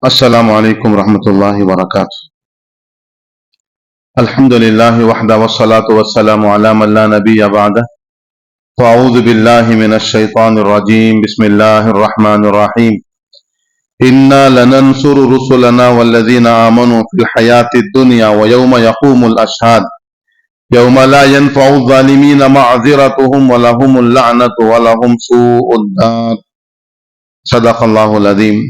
السلام علیکم ورحمۃ اللہ وبرکاتہ۔ الحمد للہ وحدہ والصلاة والسلام علی من لا نبی بعدہ، فاعوذ باللہ من الشیطان الرجیم، بسم اللہ الرحمن الرحیم۔ انا لننصر رسلنا والذین آمنوا فی الحیاة الدنیا ویوم یقوم الاشہاد یوم لا ينفع الظالمین معذرتهم ولہم اللعنۃ ولہم سوء الدار۔ صدق اللہ العظیم۔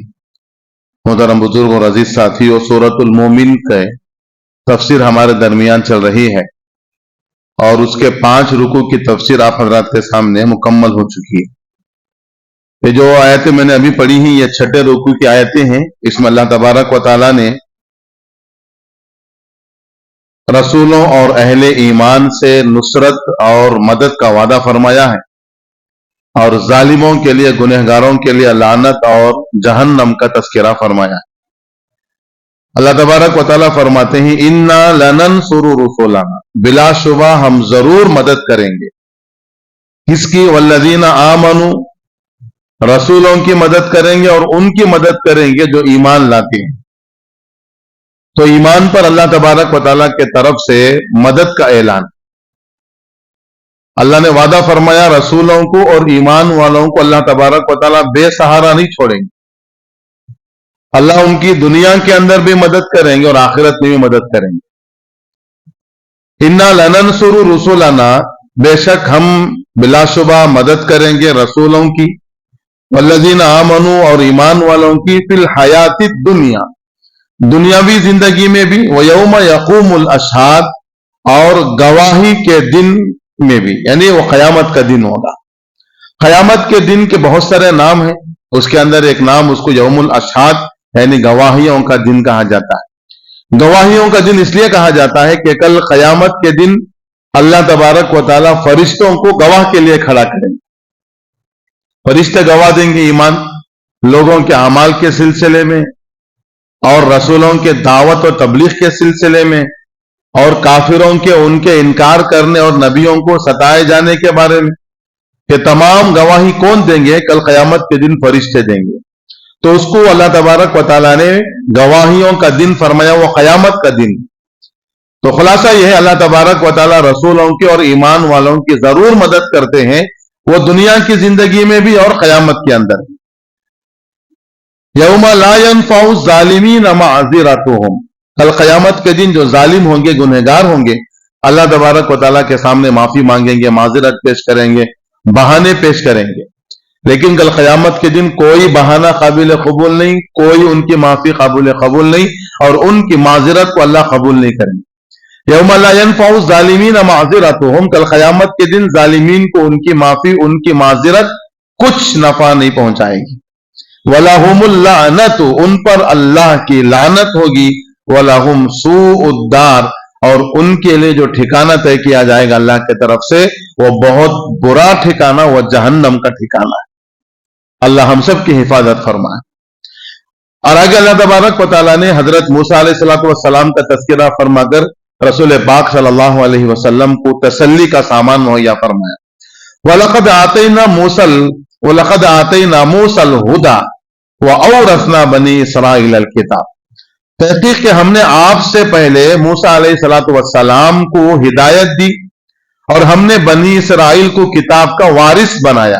محترم بزرگ اور عزیز ساتھیوں، سورۃ المومن کے تفسیر ہمارے درمیان چل رہی ہے اور اس کے 5 رکوع کی تفسیر آپ حضرات کے سامنے مکمل ہو چکی ہے۔ یہ جو آیتیں میں نے ابھی پڑھی ہیں یہ 6 رکوع کی آیتیں ہیں۔ اس میں اللہ تبارک و تعالیٰ نے رسولوں اور اہل ایمان سے نصرت اور مدد کا وعدہ فرمایا ہے اور ظالموں کے لیے، گنہگاروں کے لیے لعنت اور جہنم کا تذکرہ فرمایا ہے۔ اللہ تبارک و تعالیٰ فرماتے ہیں انا لننصر رسولنا، بلا شبہ ہم ضرور مدد کریں گے۔ کس کی؟ والذین آمنوا، رسولوں کی مدد کریں گے اور ان کی مدد کریں گے جو ایمان لاتے ہیں۔ تو ایمان پر اللہ تبارک و تعالیٰ کے طرف سے مدد کا اعلان، اللہ نے وعدہ فرمایا رسولوں کو اور ایمان والوں کو اللہ تبارک و تعالیٰ بے سہارا نہیں چھوڑیں گے۔ اللہ ان کی دنیا کے اندر بھی مدد کریں گے اور آخرت میں بھی مدد کریں گے۔ انا لننصر رسولنا، بے شک ہم بلا شبہ مدد کریں گے رسولوں کی، والذین آمنوا اور ایمان والوں کی، فی الحیات الدنیا، دنیاوی زندگی میں بھی، ویوم یقوم الاشہاد، اور گواہی کے دن میں بھی، یعنی وہ قیامت کا دن ہوگا۔ قیامت کے دن کے بہت سارے نام ہیں، اس کے اندر ایک نام اس کو یوم الاشہاد یعنی گواہیوں کا دن کہا جاتا ہے۔ گواہیوں کا دن اس لیے کہا جاتا ہے کہ کل قیامت کے دن اللہ تبارک و تعالیٰ فرشتوں کو گواہ کے لیے کھڑا کریں گے۔ فرشتے گواہ دیں گے ایمان لوگوں کے اعمال کے سلسلے میں اور رسولوں کے دعوت و تبلیغ کے سلسلے میں، اور کافروں کے ان کے انکار کرنے اور نبیوں کو ستائے جانے کے بارے میں، کہ تمام گواہی کون دیں گے؟ کل قیامت کے دن فرشتے دیں گے۔ تو اس کو اللہ تبارک و تعالیٰ نے گواہیوں کا دن فرمایا، وہ قیامت کا دن۔ تو خلاصہ یہ ہے اللہ تبارک و تعالیٰ رسولوں کی اور ایمان والوں کی ضرور مدد کرتے ہیں، وہ دنیا کی زندگی میں بھی اور قیامت کے اندر بھی۔ یوم لا ينفع الظالمین معذرتهم، کل قیامت کے دن جو ظالم ہوں گے، گنہگار ہوں گے، اللہ تبارک و تعالیٰ کے سامنے معافی مانگیں گے، معذرت پیش کریں گے، بہانے پیش کریں گے، لیکن کل قیامت کے دن کوئی بہانہ قابل قبول نہیں، کوئی ان کی معافی قابل قبول نہیں، اور ان کی معذرت کو اللہ قبول نہیں کریں گے۔ یوم لا ينفع الظالمین معذرتهم، کل قیامت کے دن ظالمین کو ان کی معافی، ان کی معذرت کچھ نفع نہیں پہنچائے گی۔ وَلَهُمُ اللَّعْنَةُ، ان پر اللہ کی لعنت ہوگی، وَلَهُمْ سُوءُ الدَّارِ، اور ان کے لیے جو ٹھکانہ طے کیا جائے گا اللہ کی طرف سے، وہ بہت برا ٹھکانہ، وہ جہنم کا ٹھکانہ ہے۔ اللہ ہم سب کی حفاظت فرمائے۔ اور آگے اللہ تبارک و تعالیٰ نے حضرت موسیٰ علیہ السلام کا تذکرہ فرما کر رسول پاک صلی اللہ علیہ وسلم کو تسلی کا سامان مہیا فرمایا۔ وَلَقَدْ آتَيْنَا مُوسَى الْهُدَى وَأَوْرَثْنَا بَنِي إِسْرَائِيلَ الْكِتَابَ، تحقیق کہ ہم نے آپ سے پہلے موسیٰ علیہ السلام کو ہدایت دی اور ہم نے بنی اسرائیل کو کتاب کا وارث بنایا۔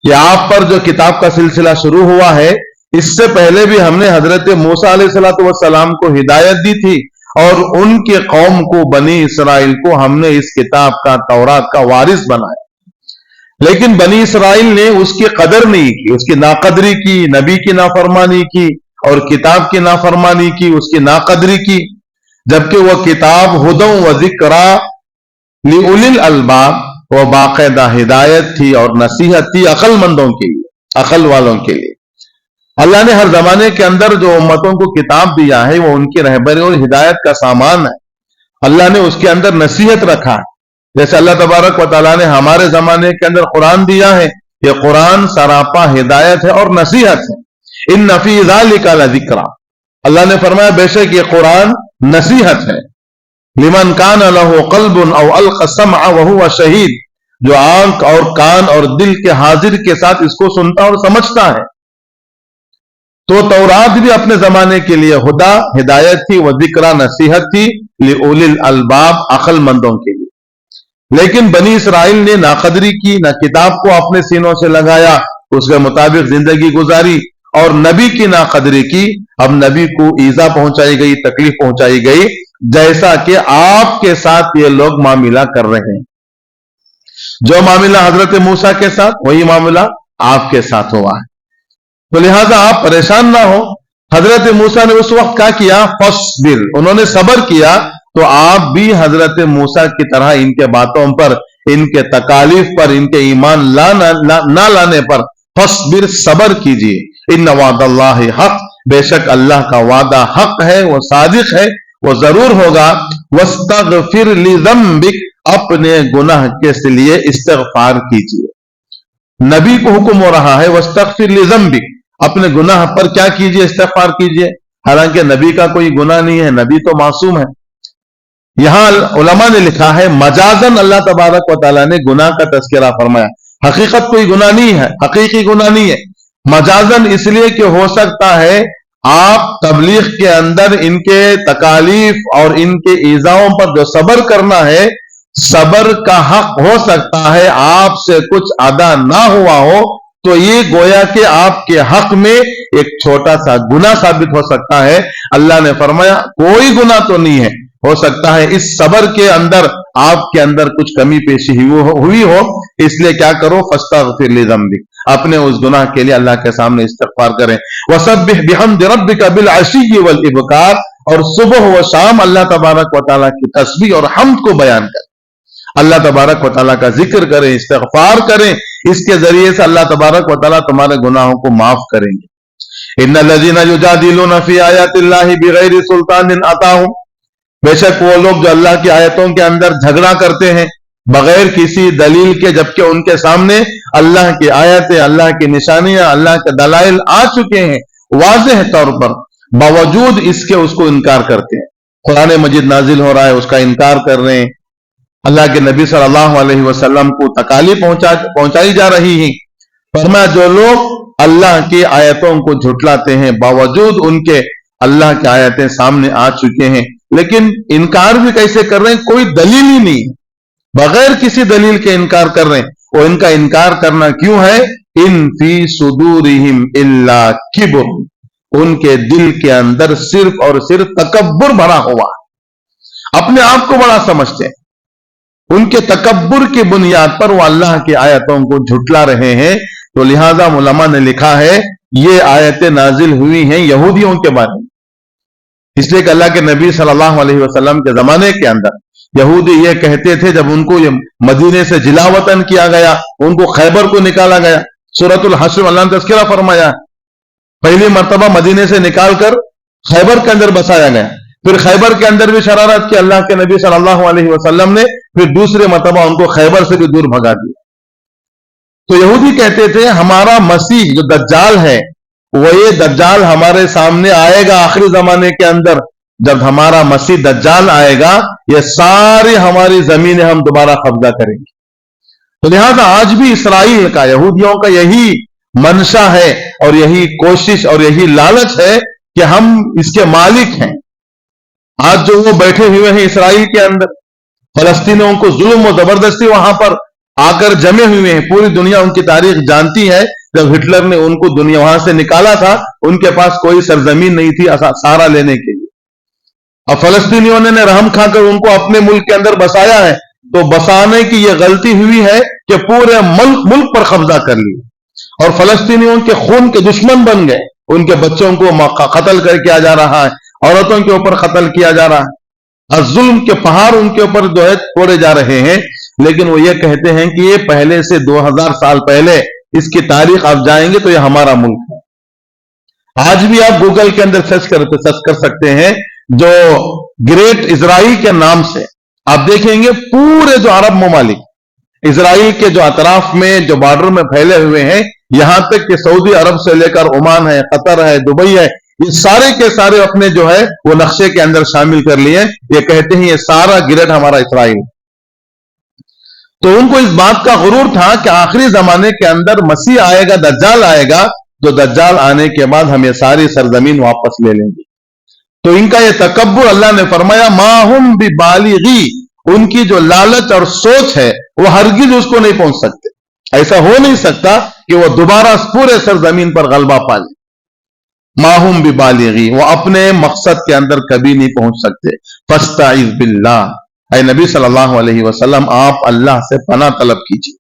یہ آپ پر جو کتاب کا سلسلہ شروع ہوا ہے، اس سے پہلے بھی ہم نے حضرت موسیٰ علیہ السلام کو ہدایت دی تھی اور ان کے قوم کو، بنی اسرائیل کو، ہم نے اس کتاب کا، تورات کا وارث بنایا۔ لیکن بنی اسرائیل نے اس کی قدر نہیں کی، اس کی ناقدری کی، نبی کی نافرمانی کی اور کتاب کی نافرمانی کی، اس کی ناقدری کی، جبکہ وہ کتاب ہدی و ذکری لأولی الالباب، وہ باقاعدہ ہدایت تھی اور نصیحت تھی عقل مندوں کے لیے، عقل والوں کے لیے۔ اللہ نے ہر زمانے کے اندر جو امتوں کو کتاب دیا ہے وہ ان کی رہبری اور ہدایت کا سامان ہے۔ اللہ نے اس کے اندر نصیحت رکھا ہے، جیسے اللہ تبارک و تعالیٰ نے ہمارے زمانے کے اندر قرآن دیا ہے، یہ قرآن سراپا ہدایت ہے اور نصیحت ہے۔ ان فی ذلک لذکری، اللہ نے فرمایا بے شک یہ قرآن نصیحت ہے، لمن کان لہ قلب او القى السمع وهو شہید، جو آنکھ اور کان اور دل کے حاضر کے ساتھ اس کو سنتا اور سمجھتا ہے۔ तो तौरात भी अपने जमाने के लिए हुदा हिदायत थी, वह जिक्रा नसीहत थी लिउलिल अलबाब अक्लमंदों के लिए। लेकिन बनी इसराइल ने नाकदरी की, ना किताब को अपने सीनों से लगाया, उसके मुताबिक जिंदगी गुजारी और नबी की नाकदरी की। अब नबी को ईजा पहुंचाई गई, तकलीफ पहुंचाई गई, जैसा कि आपके साथ ये लोग मामला कर रहे हैं। जो मामला हजरत मूसा के साथ, वही मामला आपके साथ हुआ है। तो लिहाजा आप परेशान ना हो। हजरत मूसा ने उस वक्त क्या किया, फस्बिर, उन्होंने सबर किया। तो आप भी हजरत मूसा की तरह इनके बातों पर, इनके तकालीफ पर, इनके ईमान ना लाने पर फस्बिर, सबर कीजिए। इन्न वादल्लाहि हक, बेशक अल्लाह का वादा हक है, वो सादिक है, वो जरूर होगा। वस्तगफिर लिज़म्बिक, अपने गुनाह के लिए इस्तिगफार कीजिए। नबी को हुक्म हो रहा है वस्तगफिर लिज़म्बिक, अपने गुनाह पर क्या कीजिए, इस्तिगफार कीजिए। हालांकि नबी का कोई गुनाह नहीं है, नबी तो मासूम है। यहां उलमा ने लिखा है मजाजन अल्लाह तबारक व तआला ने गुनाह का तज़किरा फरमाया, हकीकत कोई गुनाह नहीं है, हकीकी गुनाह नहीं है। मजाजन इसलिए कि हो सकता है आप तबलीग के अंदर इनके तकालीफ और इनके ईजाओं पर जो सबर करना है, सबर का हक हो सकता है आपसे कुछ अदा ना हुआ हो, तो ये गोया कि आपके हक में एक छोटा सा गुनाह साबित हो सकता है। अल्लाह ने फरमाया कोई गुनाह तो नहीं है, हो सकता है इस सबर के अंदर आपके अंदर कुछ कमी पेशी हुई हो, इसलिए क्या करो, फस्तगफिर लिज़म्बिक, अपने उस गुनाह के लिए अल्लाह के सामने इस्तिगफार करें। वसब्बिह बिहम्दि रब्बिका बिल अशी वल इबकार, और सुबह व शाम अल्लाह तबारक व तआला की तस्बीह और हम्द को बयान करें, अल्लाह तबारक व तआला का जिक्र करें, इस्तिगफार करें। इसके जरिए से अल्लाह तबारक व तआला तुम्हारे गुनाहों को माफ करेंगे। इन्नल्लज़ीना युजादिलूना फी आयातिल्लाहि बिगैरि सुल्तानिन अताहुम, बेशक वो लोग जो अल्लाह की आयतों के अंदर झगड़ा करते हैं बगैर किसी दलील के, जबकि उनके सामने अल्लाह की आयतें, अल्लाह की निशानियां, अल्लाह के दलाइल आ चुके हैं वाज़ेह तौर पर, बावजूद इसके उसको इनकार करते हैं। कुरान मजीद नाजिल हो रहा है, उसका इनकार कर रहे हैं। अल्लाह के नबी सल्लल्लाहु अलैहि वसल्लम को तकालीफ पहुंचाई जा रही है। फरमाया जो लोग अल्लाह की आयतों को झुटलाते हैं, बावजूद उनके अल्लाह की आयतें सामने आ चुके हैं, लेकिन इनकार भी कैसे कर रहे हैं, कोई दलील ही नहीं, बगैर किसी दलील के इनकार कर रहे हैं। और इनका इनकार करना क्यों है, इन फी सुदूरिहिम इल्ला किब्र, उनके दिल के अंदर सिर्फ और सिर्फ तकब्बुर भरा हुआ, अपने आप को बड़ा समझते हैं। उनके तकब्बुर की बुनियाद पर वो अल्लाह की आयतों को झुटला रहे हैं। तो लिहाजा उलमा ने लिखा है ये आयतें नाजिल हुई हैं यहूदियों के बारे में, इसलिए कि अल्लाह के नबी सल्लल्लाहु अलैहि वसल्लम के जमाने के अंदर यहूदी ये कहते थे, जब उनको ये मदीने से जिलावतन किया गया, उनको खैबर को निकाला गया, सूरतुल हश्र अल्लाह ने तज़किरा फरमाया, पहली मर्तबा मदीने से निकालकर खैबर के अंदर बसाया गया, फिर खैबर के अंदर भी शरारत की अल्लाह के नबी सल्लल्लाहु अलैहि वसल्लम ने, फिर दूसरे मर्तबा उनको खैबर से भी दूर भगा दिया। तो यहूदी कहते थे हमारा मसीह जो दज्जाल है, वो ये दज्जाल हमारे सामने आएगा आखिरी जमाने के अंदर, जब हमारा मसीह दज्जाल आएगा ये सारी हमारी जमीनें हम दोबारा कब्जा करेंगे। तो लिहाजा आज भी इसराइल का, यहूदियों का यही मंशा है और यही कोशिश और यही लालच है कि हम इसके मालिक हैं। आज जो वो बैठे हुए हैं इसराइल के अंदर, फलस्तीनियों को जुल्म और जबरदस्ती वहां पर आकर जमे हुए हैं। पूरी दुनिया उनकी तारीख जानती है, जब हिटलर ने उनको दुनिया वहां से निकाला था, उनके पास कोई सरजमीन नहीं थी सहारा लेने के लिए, और फलस्तीनियों ने रहम खाकर उनको अपने मुल्क के अंदर बसाया है। तो बसाने की यह गलती हुई है कि पूरे मुल्क पर कब्जा कर लिया और फलस्तीनियों के खून के दुश्मन बन गए। उनके बच्चों को कत्ल कर किया जा रहा है, औरतों के ऊपर कत्ल किया जा रहा है, और जुल्म के पहाड़ उनके ऊपर जो है तोड़े जा रहे हैं। लेकिन वो ये कहते हैं कि ये पहले से 2000 साल पहले, इसकी तारीख आप जाएंगे तो ये हमारा मुल्क है। आज भी आप गूगल के अंदर सर्च कर सकते हैं, जो ग्रेट इजराइल के नाम से आप देखेंगे पूरे जो अरब ममालिक, इजराइल के जो अतराफ में जो बॉर्डर में फैले हुए हैं, यहां तक कि सऊदी अरब से लेकर ओमान है, कतर है, दुबई है, ये सारे के सारे अपने जो है वो नक्शे के अंदर शामिल कर लिए। ये कहते हैं ये सारा ग्रेट हमारा इसराइल। तो उनको इस बात का गुरूर था कि आखिरी जमाने के अंदर मसीह आएगा, दज्जाल आएगा, तो दज्जाल आने के बाद हम ये सारी सरजमीन वापस ले लेंगे। तो इनका ये तकब्बुर, अल्लाह ने फरमाया माहुम बिबालिगी, उनकी जो लालच और सोच है वो हरगिज उसको नहीं पहुंच सकते। ऐसा हो नहीं सकता कि वो दोबारा पूरे सरजमीन पर गलबा पा ले। माहुम बिबालिगी, वो अपने मकसद के अंदर कभी नहीं पहुंच सकते। फस्ताइज़ बिल्लाह, ऐ नबी सल्लल्लाहु अलैहि वसल्लम आप अल्लाह से पनाह तलब कीजिए।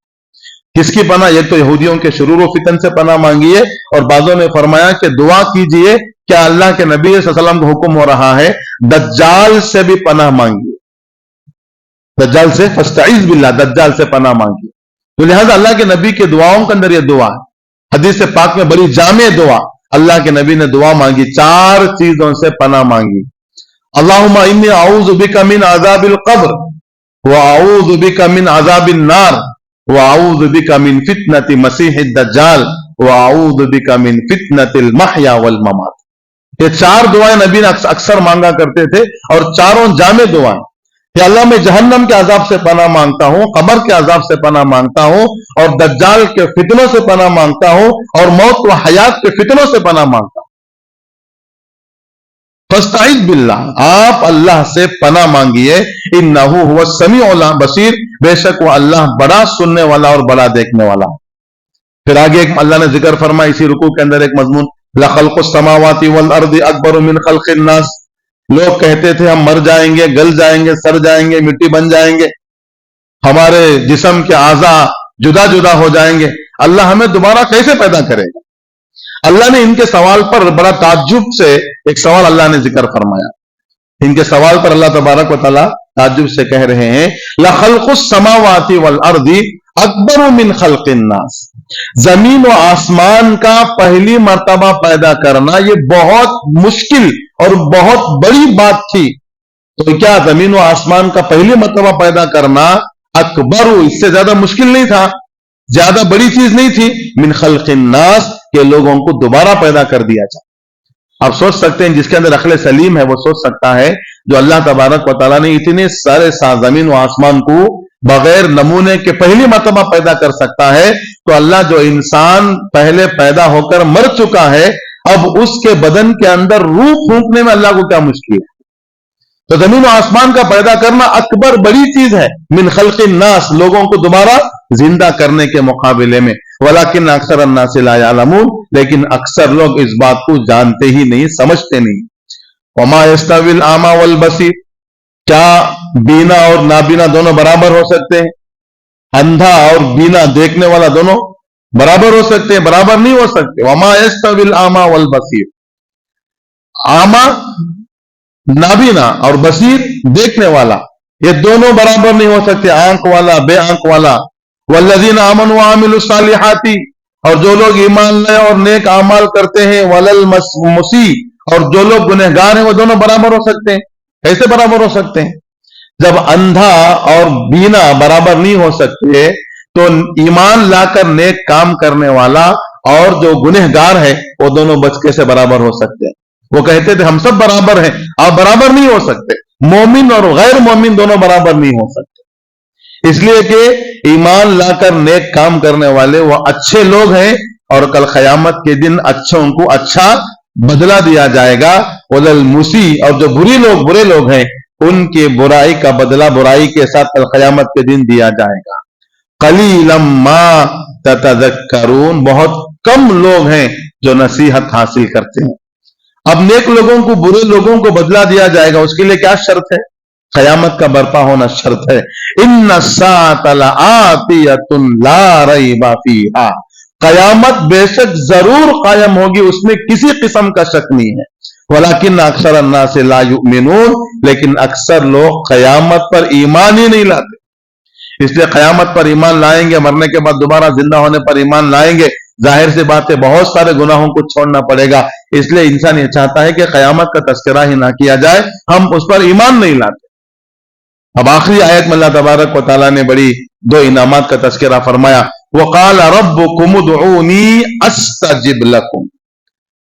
किसकी पनाह? एक तो यहूदियों के शुरूर व फितन से पनाह मांगिए, और बाज़ों ने फरमाया कि दुआ कीजिए, क्या अल्लाह के नबी सल्लल्लाहु अलैहि वसल्लम को हुक्म हो रहा है दज्जाल से भी पनाह मांगिए, दज्जाल से, फस्ताइज़ बिल्लाह, दज्जाल से पनाह मांगिए। तो लिहाजा अल्लाह के नबी के दुआओं के अंदर यह दुआ है। हदीस पाक में बड़ी जामे दुआ अल्लाह के नबी ने दुआ मांगी, 4 चीजों से पनाह मांगी। अल्लाहुम्मा इन्नी अऊज़ु बिका मिन अज़ाबिल क़ब्र व अऊज़ु बिका मिन अज़ाबिन नार व अऊज़ु बिका मिन फितनति मसीहिद दज्जाल व अऊज़ु बिका मिन फितनतिल महया वल ममात। ये 4 दुआएं नबी ने अक्सर मांगा करते थे, और चारों जामे दुआएं कि अल्लाह मैं जहन्नम के अजाब से पनाह मांगता हूं, कब्र के अजाब से पनाह मांगता हूं, और दज्जाल के फितनों से पनाह मांगता हूं, और मौत व हयात के फितनों से पनाह मांगता हूं। फस्ताइज़ बिल्लाह, आप अल्लाह से पनाह मांगिए। इन्नहु हुवस समीउल बसीर, बेशक वो अल्लाह बड़ा सुनने वाला और बड़ा देखने वाला है। फिर आगे एक अल्लाह ने जिक्र फरमाया इसी रुकू के अंदर एक मजमून, लखल्कुस समावाति वल अर्दि अकबर मिन खल्किन नास। लोग कहते थे हम मर जाएंगे, गल जाएंगे, सड़ जाएंगे, मिट्टी बन जाएंगे, हमारे जिस्म के आज़ा जुदा जुदा हो जाएंगे, अल्लाह हमें दोबारा कैसे पैदा करेगा? अल्लाह ने इनके सवाल पर बड़ा ताज्जुब से एक सवाल अल्लाह ने जिक्र फरमाया। इनके सवाल पर अल्लाह तबारक व तआला ताज्जुब से कह रहे हैं लखल्कुस समावाति वल अर्दि अकबर मिन खल्किन नास, जमीन व आसमान का पहली मर्तबा पैदा करना ये बहुत मुश्किल और बहुत बड़ी बात थी। तो क्या जमीन व आसमान का पहली मर्तबा पैदा करना अकबर, इससे ज्यादा मुश्किल नहीं था, ज्यादा बड़ी चीज नहीं थी, मिन खल्किन नास, के लोगों को दोबारा पैदा कर दिया जाए। आप सोच सकते हैं जिसके अंदर अक्ल सलीम है वो सोच सकता है, जो अल्लाह तबारक व तआला ने इतने सारे जमीन व आसमान को बगैर नमूने के पहली मर्तबा पैदा कर सकता है, तो अल्लाह जो इंसान पहले पैदा होकर मर चुका है, अब उसके बदन के अंदर रूह फूंकने में अल्लाह को क्या मुश्किल है? तो जमीन और आसमान का पैदा करना अकबर बड़ी चीज है, मिन खल्किन नास, लोगों को दोबारा जिंदा करने के मुकाबले में। वलाकिन अक्सर अन्नास ला यालमून, लेकिन अक्सर लोग इस बात को जानते ही नहीं, समझते नहीं। वमा यस्तविल आमा वल बसीर, क्या बीना और नाबीना दोनों बराबर हो सकते हैं? अंधा और बीना देखने वाला दोनों बराबर हो सकते हैं? बराबर नहीं हो सकते। वमा यस्तविल आमा वल बसीर, आमा नाबीना और बसीर देखने वाला, ये दोनों बराबर नहीं हो सकते, आंख वाला बे आंख वाला। वल्लज़ीना आमनू व अमिलुस सालिहाती, और जो लोग ईमान लाए और नेक अमाल करते हैं, वलल मुसी, और जो लोग गुनहगार हैं, वो दोनों बराबर हो सकते हैं? कैसे बराबर हो सकते हैं? जब अंधा और बीना बराबर नहीं हो सकते, तो ईमान लाकर नेक काम करने वाला और जो गुनहगार है वो दोनों बचके से बराबर हो सकते हैं। वो कहते थे हम सब बराबर हैं, आप बराबर नहीं हो सकते। मोमिन और गैर मोमिन दोनों बराबर नहीं हो सकते, इसलिए कि ईमान लाकर नेक काम करने वाले वो अच्छे लोग हैं, और कल क़यामत के दिन अच्छों को अच्छा बदला दिया जाएगा। वलल मुसी, और जो बुरे लोग हैं, उनके बुराई का बदला बुराई के साथ कल क़यामत के दिन दिया जाएगा। क़लीलम मा ततज़क्करून, बहुत कम लोग हैं जो नसीहत हासिल करते हैं। अब नेक लोगों को बुरे लोगों को बदला दिया जाएगा, उसके लिए क्या शर्त है? क़यामत का बर्पा होना शर्त है। इन्ना साअत लआतियतुन ला रैबा फीहा, क़यामत बेशक जरूर कायम होगी, उसमें किसी किस्म का शक नहीं है। वलाकिन अक्सर अन्नास ला युमिनून, लेकिन अक्सर लोग क़यामत पर ईमान ही नहीं लाते। इसलिए क़यामत पर ईमान लाएंगे, मरने के बाद दोबारा जिंदा होने पर ईमान लाएंगे, जाहिर सी बात है बहुत सारे गुनाहों को छोड़ना पड़ेगा। इसलिए इंसान ये चाहता है कि क़यामत का तज़किरा ही ना किया जाए, हम उस पर ईमान नहीं लाते। अब आखिरी आयत में अल्लाह तबारक व तआला ने बड़ी 2 इनामात का तज़किरा फरमाया। वक़ाल रब्बुकुम उदऊनी अस्तजिब लकुम,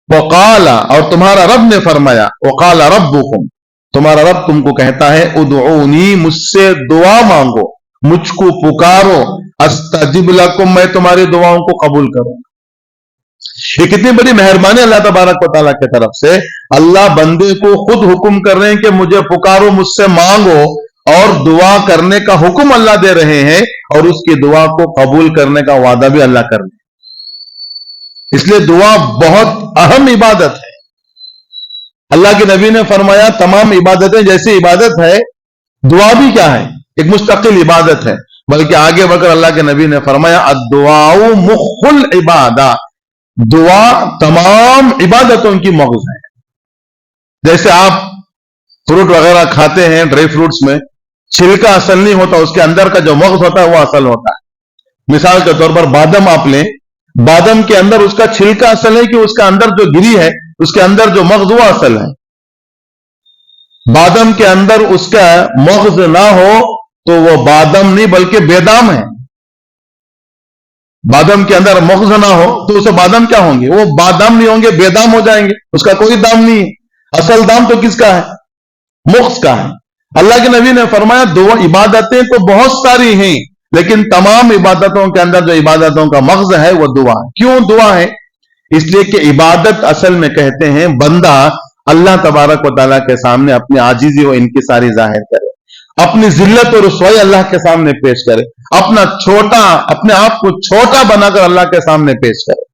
वक़ाल, और तुम्हारा रब ने फरमाया, वक़ाल रब्बुकुम, तुम्हारा रब तुमको कहता है, उदऊनी, मुझसे दुआ मांगो, मुझको पुकारो, अस्तजिब लकुम, मैं तुम्हारी दुआओं को कबूल करूंगा। یہ कितनी बड़ी मेहरबानी अल्लाह तबारक व तआला की तरफ से। अल्लाह बंदे को खुद हुक्म कर रहे हैं कि मुझे पुकारो, मुझसे मांगो, और दुआ करने का हुक्म अल्लाह दे रहे हैं, और उसकी दुआ को कबूल करने का वादा भी अल्लाह कर रहे हैं। इसलिए दुआ बहुत अहम इबादत है। अल्लाह के नबी ने फरमाया तमाम इबादतें जैसी इबादत है, दुआ भी क्या है, एक मुस्तकिल इबादत है। बल्कि आगे बढ़कर अल्लाह के नबी ने फरमाया अद्दुआउ मुख्खुल इबादा, दुआ तमाम इबादतों की मग़ज़ है। जैसे आप फ्रूट वगैरह खाते हैं, ड्राई फ्रूट्स में छिलका असल नहीं होता, उसके अंदर का जो मग़ज़ होता है वो असल होता है। मिसाल के तौर पर बादाम आप लें, बादाम के अंदर उसका छिलका असल है कि उसका अंदर जो गिरी है, उसके अंदर जो मग़ज़ वो असल है। बादाम के अंदर उसका मग़ज़ ना हो तो वो बादाम नहीं बल्कि बेदाम है। बादाम के अंदर मग़ज़ ना हो तो उसे बादाम क्या होंगे, वो बादाम नहीं होंगे, बेदाम हो जाएंगे, उसका कोई दाम नहीं है। असल दाम तो किसका है, मग़ज़ का है। अल्लाह के नबी ने फरमाया दुआ इबादतें तो बहुत सारी हैं, लेकिन तमाम इबादतों के अंदर जो इबादतों का मग़ज़ है वो दुआ है। क्यों दुआ है, इसलिए कि इबादत असल में कहते हैं बंदा अल्लाह तबारक व तआला के सामने अपनी आजीज़ी व इनकिसारी जाहिर करे, अपनी जिल्लत और रुसवाई अल्लाह के सामने पेश करे, अपने आप को छोटा बनाकर अल्लाह के सामने पेश करे।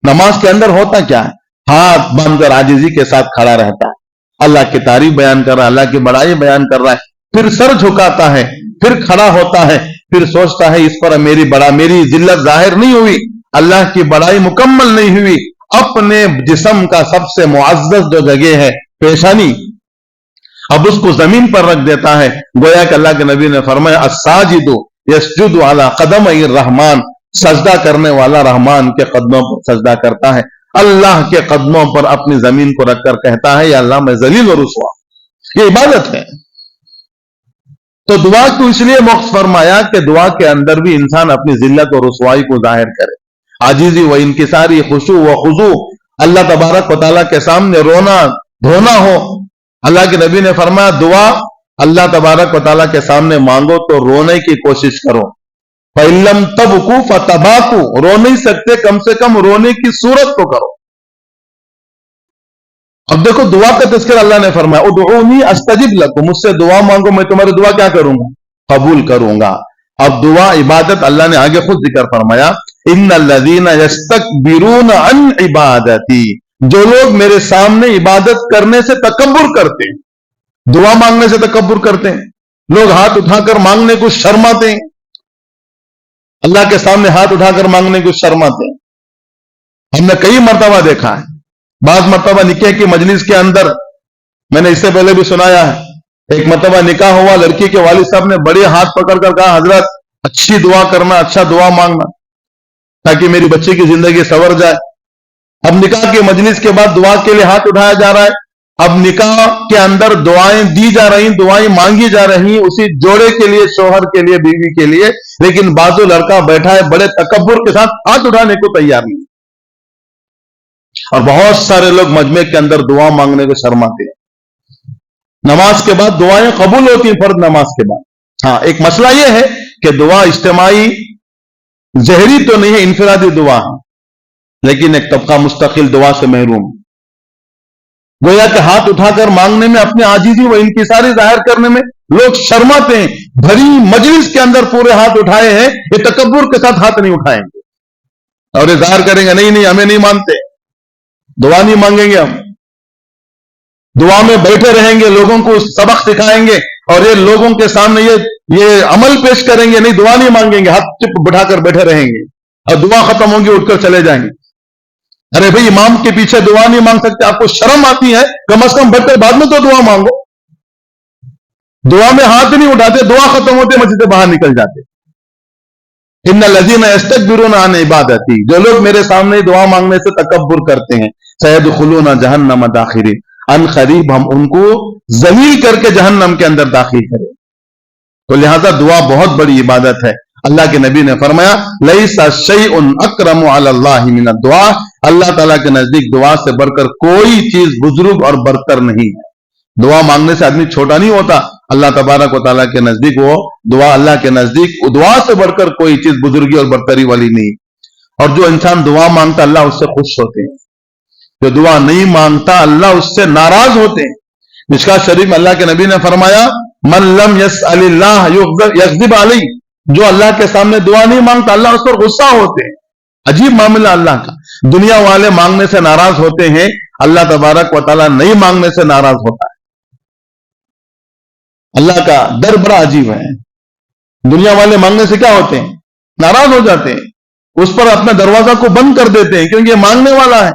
नमाज के अंदर होता क्या है, हाथ बांधकर आजीज़ी के साथ खड़ा रहता है, अल्लाह की तारीफ बयान कर रहा है, अल्लाह की बड़ाई बयान कर रहा है, फिर सर झुकाता है, फिर खड़ा होता है, फिर सोचता है इस पर मेरी जिल्लत जाहिर नहीं हुई, अल्लाह की बड़ाई मुकम्मल नहीं हुई। अपने जिस्म का सबसे मुअज़्ज़ज़ जो जगह है पेशानी, अब उसको जमीन पर रख देता है। गोया कि अल्लाह के नबी ने फरमाया अस्साजिदु यस्जुदु अला क़दमैर रहमान, सजदा करने वाला रहमान के कदमों पर सजदा करता है, अल्लाह के कदमों पर अपनी जमीन को रखकर कहता है या अल्लाह मैं जलील और रुसवा। ये इबादत है। तो दुआ को इसलिए मौक़ फरमाया कि दुआ के अंदर भी इंसान अपनी जिल्लत और रुसवाई को जाहिर करे, आजीज़ी व इनकिसारी, खुशू व खुजू, अल्लाह तबारक व तआला के सामने रोना धोना हो। अल्लाह के नबी ने फरमाया दुआ अल्लाह तबारक व तआला के सामने मांगो तो रोने की कोशिश करो, फइल्लम तबकू फतबाकू, रो नहीं सकते कम से कम रोने की सूरत तो करो। अब देखो दुआ का तज़किरा अल्लाह ने फरमाया उदऊनी अस्तजिब लकुम, मुझसे दुआ मांगो मैं तुम्हारी दुआ क्या करूंगा, कबूल करूंगा। अब दुआ इबादत अल्लाह ने आगे खुद जिक्र फरमाया इन्नल्लज़ीना यस्तकबिरूना अन इबादती, जो लोग मेरे सामने इबादत करने से तकब्बुर करते हैं, दुआ मांगने से तकब्बुर करते हैं, लोग हाथ उठाकर मांगने को शर्माते हैं, अल्लाह के सामने हाथ उठाकर मांगने को शर्माते हैं। हमने कई मर्तबा देखा है, बाज़ मर्तबा निकाह की मजलिस के अंदर, मैंने इससे पहले भी सुनाया है, एक मर्तबा निकाह हुआ, लड़की के वालिद साहब ने बड़े हाथ पकड़कर कहा हजरत अच्छी दुआ करना, अच्छा दुआ मांगना ताकि मेरी बच्ची की जिंदगी संवर जाए। अब निकाह के मजलिस के बाद दुआ के लिए हाथ उठाया जा रहा है, अब निकाह के अंदर दुआएं दी जा रही, दुआएं मांगी जा रही उसी जोड़े के लिए, शोहर के लिए, बीवी के लिए, लेकिन बाजू लड़का बैठा है बड़े तकब्बुर के साथ हाथ उठाने को तैयार नहीं। और बहुत सारे लोग मजमे के अंदर दुआ मांगने को शर्माते हैं। नमाज के बाद दुआएं कबूल होती हैं, फर्द नमाज के बाद। हाँ, एक मसला यह है कि दुआ इज्तिमाई जहरी तो नहीं है, इनफिरादी दुआ है, लेकिन एक तबका मुस्तकिल दुआ से महरूम। गोया कि हाथ उठाकर मांगने में, अपनी आजीज़ी व इनकिसारी जाहिर करने में लोग शर्माते हैं। भरी मजलिस के अंदर पूरे हाथ उठाए हैं, ये तकब्बुर के साथ हाथ नहीं उठाएंगे और ये जाहिर करेंगे नहीं नहीं हमें नहीं मानते, दुआ नहीं मांगेंगे, हम दुआ में बैठे रहेंगे, लोगों को सबक सिखाएंगे और ये लोगों के सामने ये अमल पेश करेंगे, नहीं दुआ नहीं मांगेंगे, हाथ चुप बिठाकर बैठे रहेंगे और दुआ खत्म होगी उठकर चले जाएंगे। अरे भाई इमाम के पीछे दुआ नहीं मांग सकते, आपको शर्म आती है, कम से कम बैठकर बाद में तो दुआ मांगो। दुआ में हाथ नहीं उठाते, दुआ खत्म होते मस्जिद से बाहर निकल जाते। इन्नल्लज़ीना यस्तकबिरूना अन इबादती, जो लोग मेरे सामने दुआ मांगने से तकब्बुर करते हैं, सयदखुलूना जहन्नम दाखिरीन, अन करीब हम उनको जलील करके जहन्नम के अंदर दाखिल करें। तो लिहाजा दुआ बहुत बड़ी इबादत है। अल्लाह के नबी ने फरमाया लैसा शैउन अकरमु अलल्लाहि मिन दुआ, अल्लाह ताला के नजदीक दुआ से बढ़कर कोई चीज बुजुर्ग और बरतर नहीं है। दुआ मांगने से आदमी छोटा नहीं होता, अल्लाह तबारक व तआला के नजदीक वो दुआ, अल्लाह के नजदीक दुआ से बढ़कर कोई चीज बुजुर्गी और बरतरी वाली नहीं। اور جو انسان دعا مانگتا اللہ اس سے خوش ہوتے ہیں، جو دعا نہیں مانگتا اللہ اس سے ناراض ہوتے ہیں۔ مشکات شریف میں اللہ کے نبی نے فرمایا من لم یسأل اللہ یغضب علیہ، جو اللہ کے سامنے دعا نہیں مانگتا اللہ اس پر غصہ ہوتے ہیں۔ عجیب معاملہ اللہ کا، دنیا والے مانگنے سے ناراض ہوتے ہیں، اللہ تبارک و تعالیٰ نہیں مانگنے سے ناراض ہوتا ہے۔ اللہ کا در بڑا عجیب ہے، دنیا والے مانگنے سے کیا ہوتے ہیں؟ ناراض ہو جاتے ہیں، اس پر اپنے دروازہ کو بند کر دیتے ہیں کیونکہ یہ مانگنے والا ہے۔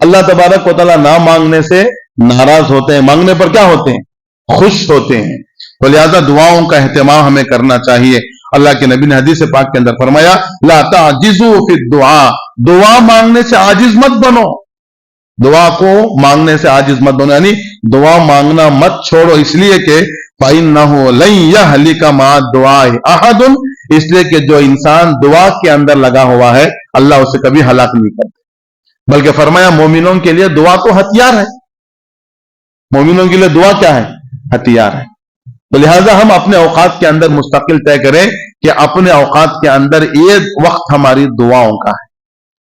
اللہ تبارک و تعالیٰ نہ مانگنے سے ناراض ہوتے ہیں، مانگنے پر کیا ہوتے ہیں؟ خوش ہوتے ہیں۔ تو لہذا دعاؤں کا اہتمام ہمیں کرنا چاہیے۔ اللہ کے نبی نے حدیث پاک کے اندر فرمایا لا تعجزوا فی الدعاء، دعا مانگنے سے عاجز مت بنو، دعا کو مانگنے سے عاجز مت بنو، یعنی دعا مانگنا مت چھوڑو، اس لیے کہ فَإِنَّهُ لَن يَهْلِكَ مَعَ الدُّعَاءِ أَحَدٌ، اس لیے کہ جو انسان دعا کے اندر لگا ہوا ہے اللہ اسے کبھی ہلاک نہیں کرتا، بلکہ فرمایا مومنوں کے لیے دعا تو ہتھیار ہے، مومنوں کے لیے دعا کیا ہے؟ ہتھیار ہے۔ تو لہٰذا ہم اپنے اوقات کے اندر مستقل طے کریں کہ اپنے اوقات کے اندر یہ وقت ہماری دعاؤں کا ہے،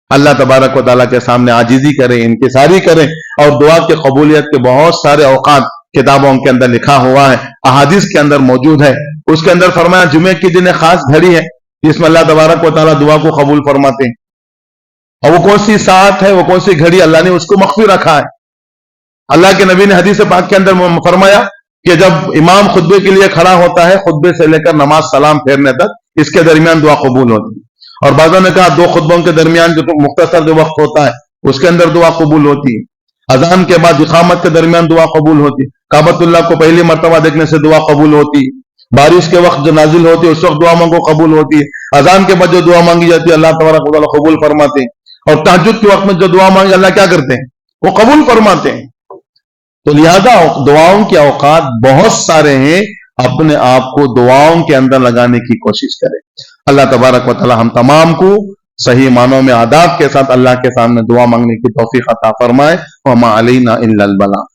اللہ تبارک و تعالیٰ کے سامنے عاجزی کریں، انکساری کریں، اور دعا کی قبولیت کے بہت سارے اوقات کتابوں کے اندر لکھا ہوا ہے، احادیث کے اندر موجود ہے۔ اس کے اندر فرمایا جمعے کے دن ایک خاص گھڑی ہے جس میں اللہ تبارک و تعالیٰ دعا کو قبول فرماتے ہیں، اور وہ کون سی ساعت ہے، وہ کون سی گھڑی، اللہ نے اس کو مخفی رکھا ہے۔ اللہ کے نبی نے حدیث پاک کے اندر فرمایا کہ جب امام خطبے کے لیے کھڑا ہوتا ہے، خطبے سے لے کر نماز سلام پھیرنے تک اس کے درمیان دعا قبول ہوتی ہے، اور بعضوں نے کہا 2 خطبوں کے درمیان جو مختصر جو وقت ہوتا ہے اس کے اندر دعا قبول ہوتی ہے، اذان کے بعد اقامت کے درمیان دعا قبول ہوتی ہے، کعبۃ اللہ کو پہلی مرتبہ دیکھنے سے دعا قبول ہوتی ہے، بارش کے وقت جو نازل ہوتی ہے اس وقت دعا مانگو قبول ہوتی ہے، اذان کے بعد جو دعا مانگی جاتی ہے اللہ تبارک و تعالیٰ قبول فرماتے ہیں، اور تہجد کے وقت میں جو دعا مانگی اللہ کیا کرتے ہیں؟ وہ قبول فرماتے ہیں۔ تو لہذا دعاؤں کے اوقات بہت سارے ہیں، اپنے آپ کو دعاؤں کے اندر لگانے کی کوشش کریں۔ اللہ تبارک و تعالی ہم تمام کو صحیح معنوں میں آداب کے ساتھ اللہ کے سامنے دعا مانگنے کی توفیق عطا فرمائے۔ وما علینا الا البلاغ۔